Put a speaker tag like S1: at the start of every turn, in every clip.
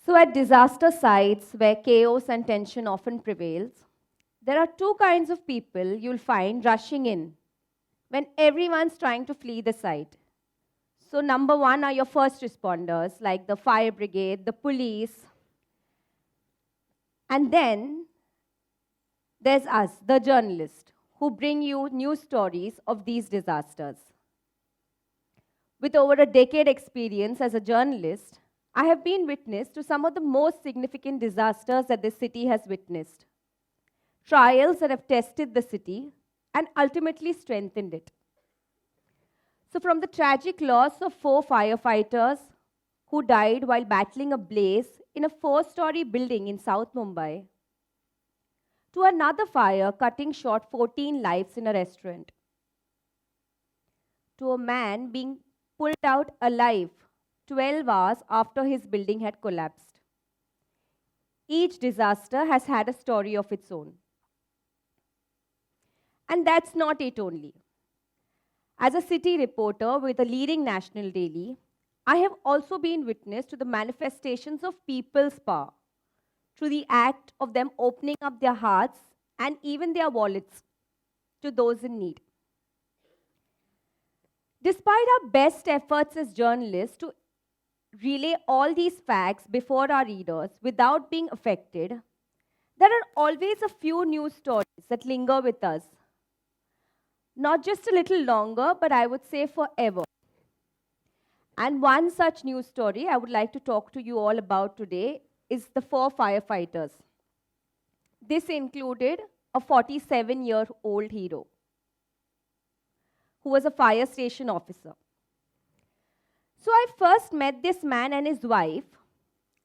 S1: So, at disaster sites where chaos and tension often prevails, there are two kinds of people you'll find rushing in when everyone's trying to flee the site. So, number one are your first responders, like the fire brigade, the police, and then there's us, the journalists, who bring you news stories of these disasters. With over a decade experience as a journalist, I have been witness to some of the most significant disasters that this city has witnessed. Trials that have tested the city and ultimately strengthened it. So from the tragic loss of 4 firefighters who died while battling a blaze in a 4-story building in South Mumbai, to another fire cutting short 14 lives in a restaurant, to a man being pulled out alive 12 hours after his building had collapsed. Each disaster has had a story of its own. And that's not it only. As a city reporter with a leading national daily, I have also been witness to the manifestations of people's power through the act of them opening up their hearts and even their wallets to those in need. Despite our best efforts as journalists to relay all these facts before our readers without being affected, there are always a few news stories that linger with us. Not just a little longer, but I would say forever. And one such news story I would like to talk to you all about today is the 4 firefighters. This included a 47-year-old hero who was a fire station officer. So I first met this man and his wife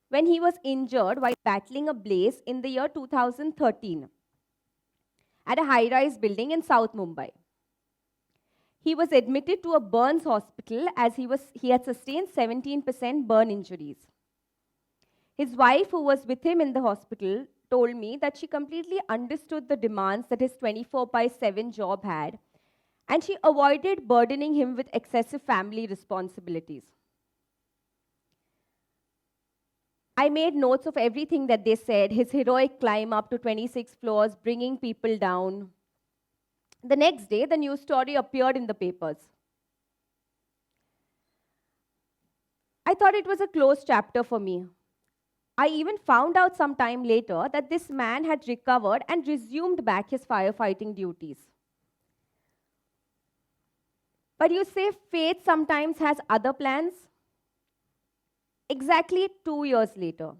S1: when he was injured while battling a blaze in the year 2013 at a high-rise building in South Mumbai. He was admitted to a burns hospital as he had sustained 17% burn injuries. His wife, who was with him in the hospital, told me that she completely understood the demands that his 24/7 job had, and she avoided burdening him with excessive family responsibilities. I made notes of everything that they said, his heroic climb up to 26 floors, bringing people down. The next day, the news story appeared in the papers. I thought it was a closed chapter for me. I even found out some time later that this man had recovered and resumed back his firefighting duties. But you say fate sometimes has other plans? Exactly 2 years later,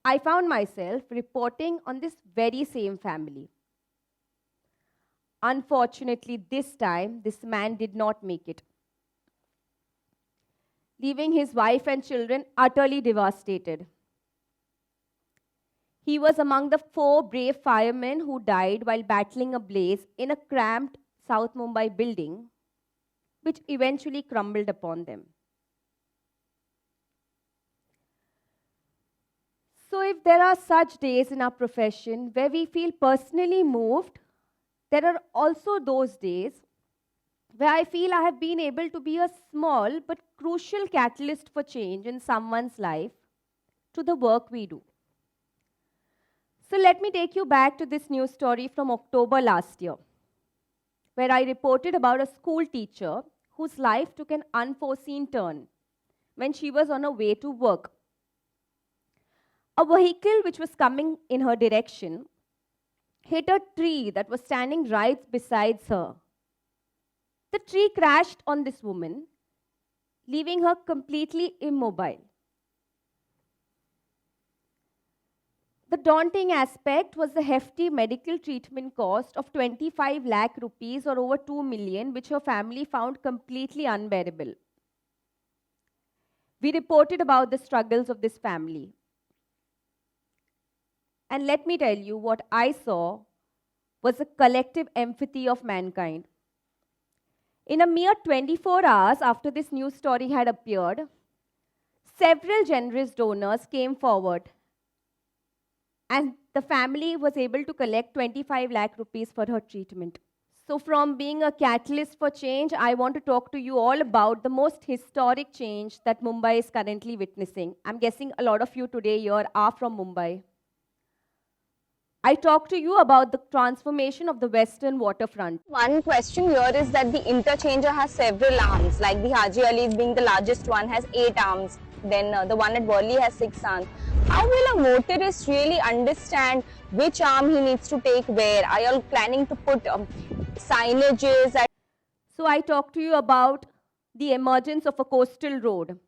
S1: I found myself reporting on this very same family. Unfortunately, this time, this man did not make it, leaving his wife and children utterly devastated. He was among the 4 brave firemen who died while battling a blaze in a cramped South Mumbai building, which eventually crumbled upon them. So if there are such days in our profession where we feel personally moved, there are also those days where I feel I have been able to be a small but crucial catalyst for change in someone's life to the work we do. So let me take you back to this news story from October last year, where I reported about a school teacher whose life took an unforeseen turn when she was on her way to work. A vehicle which was coming in her direction hit a tree that was standing right beside her. The tree crashed on this woman, leaving her completely immobile. The daunting aspect was the hefty medical treatment cost of 25 lakh rupees or over 2 million, which her family found completely unbearable. We reported about the struggles of this family. And let me tell you, what I saw was a collective empathy of mankind. In a mere 24 hours after this news story had appeared, several generous donors came forward, and the family was able to collect 25 lakh rupees for her treatment. So, from being a catalyst for change, I want to talk to you all about the most historic change that Mumbai is currently witnessing. I'm guessing a lot of you today here are from Mumbai. I talk to you about the transformation of the western waterfront.
S2: One question here is that the interchanger has several arms, like the Haji Ali's being the largest one has 8 arms, then the one at Worli has 6 arms. How will a motorist really understand which arm he needs to take where? Are you all planning to put signages?
S1: So I talk to you about the emergence of a coastal road,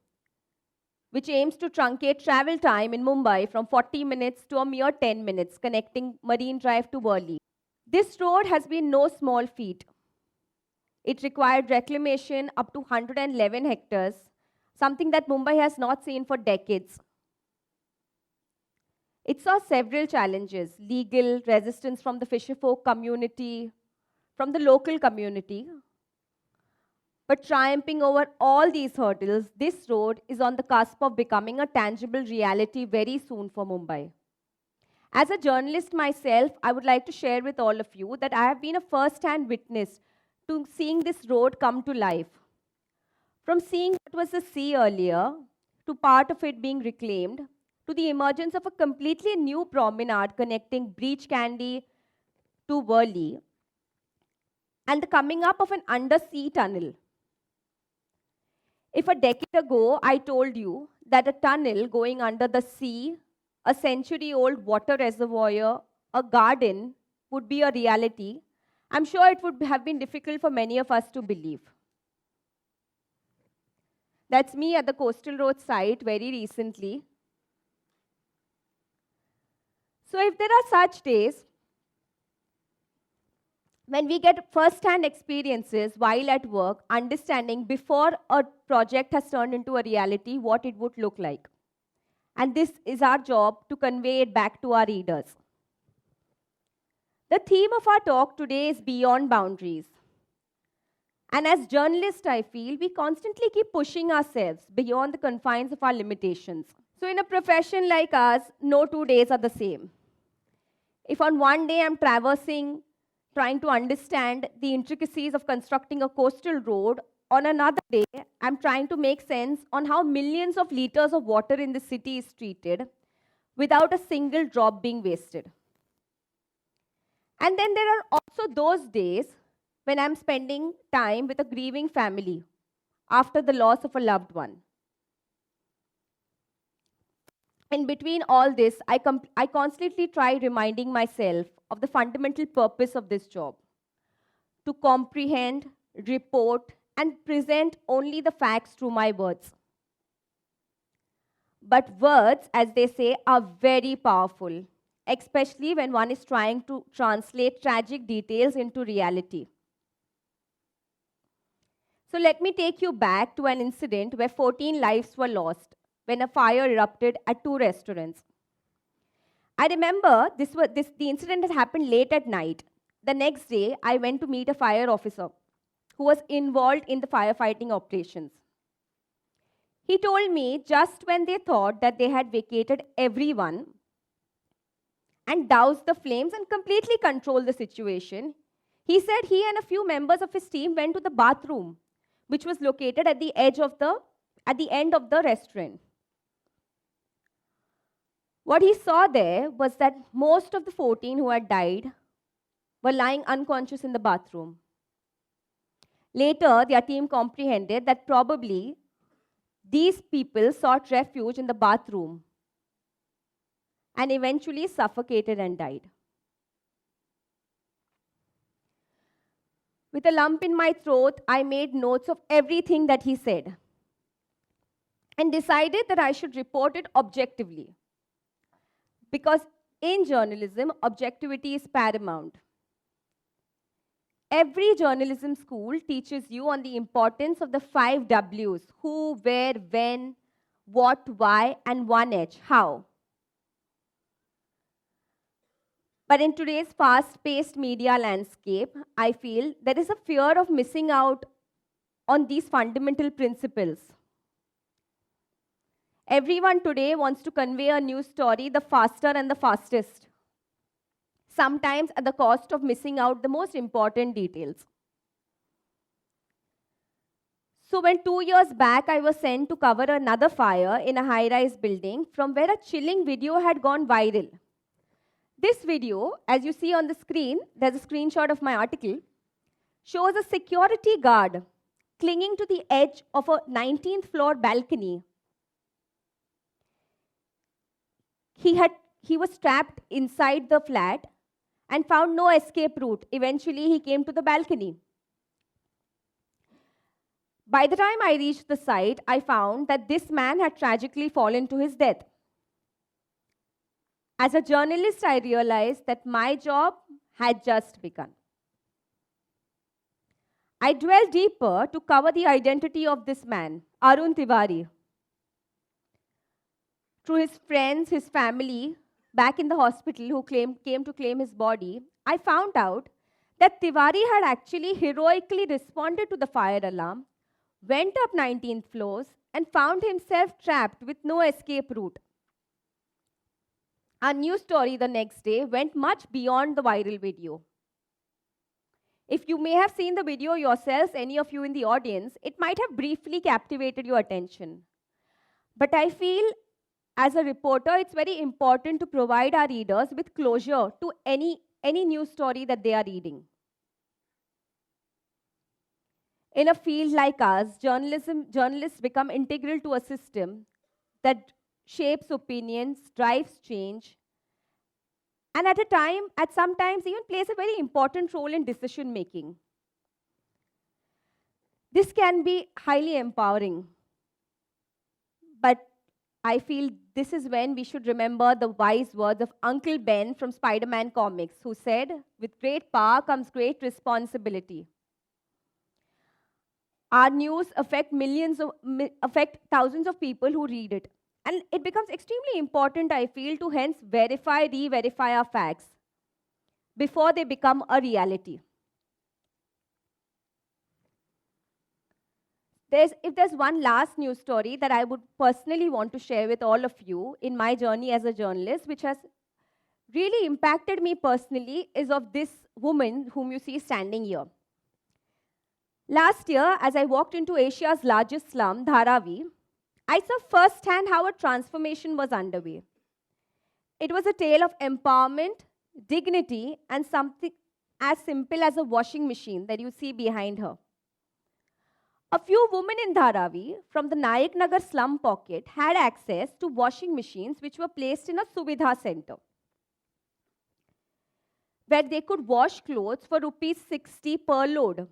S1: which aims to truncate travel time in Mumbai from 40 minutes to a mere 10 minutes, connecting Marine Drive to Worli. This road has been no small feat. It required reclamation up to 111 hectares, something that Mumbai has not seen for decades. It saw several challenges: legal resistance from the fisherfolk community, from the local community. But triumphing over all these hurdles, this road is on the cusp of becoming a tangible reality very soon for Mumbai. As a journalist myself, I would like to share with all of you that I have been a first-hand witness to seeing this road come to life. From seeing what was the sea earlier, to part of it being reclaimed, to the emergence of a completely new promenade connecting Breach Candy to Worli, and the coming up of an undersea tunnel. If a decade ago I told you that a tunnel going under the sea, a century-old water reservoir, a garden would be a reality, I'm sure it would have been difficult for many of us to believe. That's me at the Coastal Road site very recently. So if there are such days when we get first-hand experiences while at work, understanding before a project has turned into a reality what it would look like. And this is our job to convey it back to our readers. The theme of our talk today is beyond boundaries. And as journalists, I feel, we constantly keep pushing ourselves beyond the confines of our limitations. So in a profession like ours, no 2 days are the same. If on one day I'm trying to understand the intricacies of constructing a coastal road, on another day, I'm trying to make sense on how millions of liters of water in the city is treated without a single drop being wasted. And then there are also those days when I'm spending time with a grieving family after the loss of a loved one. In between all this, I constantly try reminding myself of the fundamental purpose of this job: to comprehend, report, and present only the facts through my words. But words, as they say, are very powerful, especially when one is trying to translate tragic details into reality. So let me take you back to an incident where 14 lives were lost when a fire erupted at 2 restaurants. I remember the incident had happened late at night. The next day, I went to meet a fire officer who was involved in the firefighting operations. He told me just when they thought that they had vacated everyone and doused the flames and completely controlled the situation, he said he and a few members of his team went to the bathroom, which was located at the end of the restaurant. What he saw there was that most of the 14 who had died were lying unconscious in the bathroom. Later, their team comprehended that probably these people sought refuge in the bathroom and eventually suffocated and died. With a lump in my throat, I made notes of everything that he said and decided that I should report it objectively. Because in journalism, objectivity is paramount. Every journalism school teaches you on the importance of the 5 W's: who, where, when, what, why, and 1H, how. But in today's fast-paced media landscape, I feel there is a fear of missing out on these fundamental principles. Everyone today wants to convey a news story the faster and the fastest. sometimes at the cost of missing out the most important details. So when 2 years back I was sent to cover another fire in a high-rise building from where a chilling video had gone viral. This video, as you see on the screen, there's a screenshot of my article, shows a security guard clinging to the edge of a 19th floor balcony. He was trapped inside the flat and found no escape route. Eventually, he came to the balcony. By the time I reached the site, I found that this man had tragically fallen to his death. As a journalist, I realized that my job had just begun. I dwelled deeper to cover the identity of this man, Arun Tiwari. Through his friends, his family, back in the hospital who came to claim his body, I found out that Tiwari had actually heroically responded to the fire alarm, went up 19 floors, and found himself trapped with no escape route. Our news story the next day went much beyond the viral video. If you may have seen the video yourselves, any of you in the audience, it might have briefly captivated your attention. But I feel, as a reporter, it's very important to provide our readers with closure to any news story that they are reading. In a field like ours, journalists become integral to a system that shapes opinions, drives change, and at sometimes even plays a very important role in decision making. This can be highly empowering, but I feel this is when we should remember the wise words of Uncle Ben from Spider-Man comics, who said, "With great power comes great responsibility." Our news affect thousands of people who read it. And it becomes extremely important, I feel, to hence re-verify our facts before they become a reality. If there's one last news story that I would personally want to share with all of you in my journey as a journalist, which has really impacted me personally, is of this woman whom you see standing here. Last year, as I walked into Asia's largest slum, Dharavi, I saw firsthand how a transformation was underway. It was a tale of empowerment, dignity, and something as simple as a washing machine that you see behind her. A few women in Dharavi from the Nayak Nagar slum pocket had access to washing machines which were placed in a Suvidha center, where they could wash clothes for rupees 60 per load.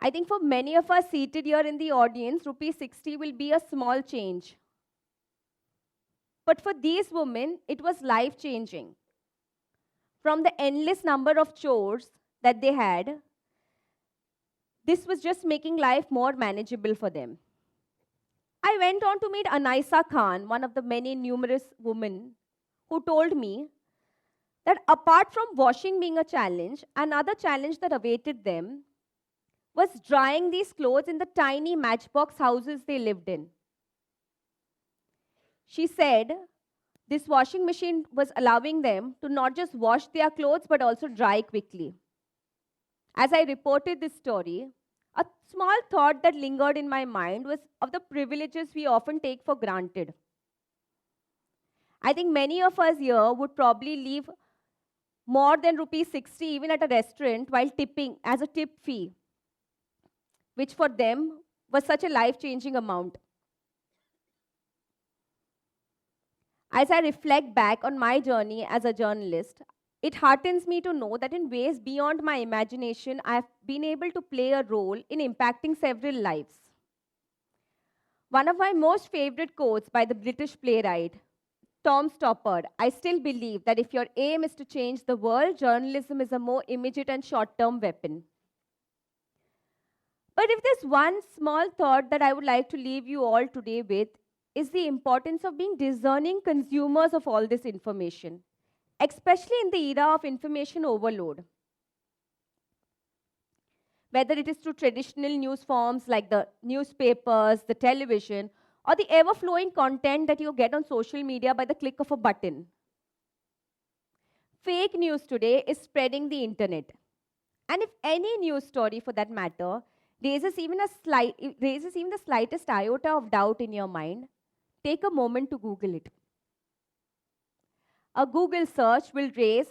S1: I think for many of us seated here in the audience, rupees 60 will be a small change. But for these women, it was life-changing. From the endless number of chores that they had, this was just making life more manageable for them. I went on to meet Anaisa Khan, one of the many numerous women, who told me that apart from washing being a challenge, another challenge that awaited them was drying these clothes in the tiny matchbox houses they lived in. She said this washing machine was allowing them to not just wash their clothes but also dry quickly. As I reported this story, a small thought that lingered in my mind was of the privileges we often take for granted. I think many of us here would probably leave more than rupees 60 even at a restaurant while tipping as a tip fee, which for them was such a life-changing amount. As I reflect back on my journey as a journalist, it heartens me to know that in ways beyond my imagination, I have been able to play a role in impacting several lives. One of my most favorite quotes by the British playwright, Tom Stoppard, I still believe that if your aim is to change the world, journalism is a more immediate and short-term weapon. But if there's one small thought that I would like to leave you all today with, is the importance of being discerning consumers of all this information, especially in the era of information overload. Whether it is through traditional news forms like the newspapers, the television, or the ever-flowing content that you get on social media by the click of a button. Fake news today is spreading the internet. And if any news story for that matter raises even the slightest iota of doubt in your mind, take a moment to Google it. A Google search will raise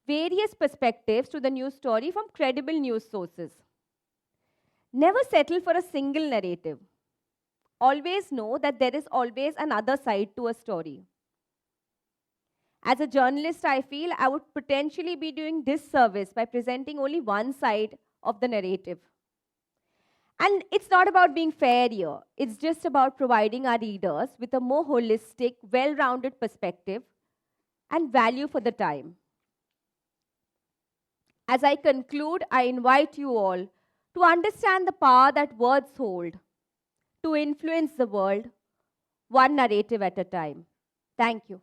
S1: various perspectives to the news story from credible news sources. Never settle for a single narrative. Always know that there is always another side to a story. As a journalist, I feel I would potentially be doing disservice by presenting only one side of the narrative. And it's not about being fair here. It's just about providing our readers with a more holistic, well-rounded perspective and value for the time. As I conclude, I invite you all to understand the power that words hold, to influence the world, one narrative at a time. Thank you.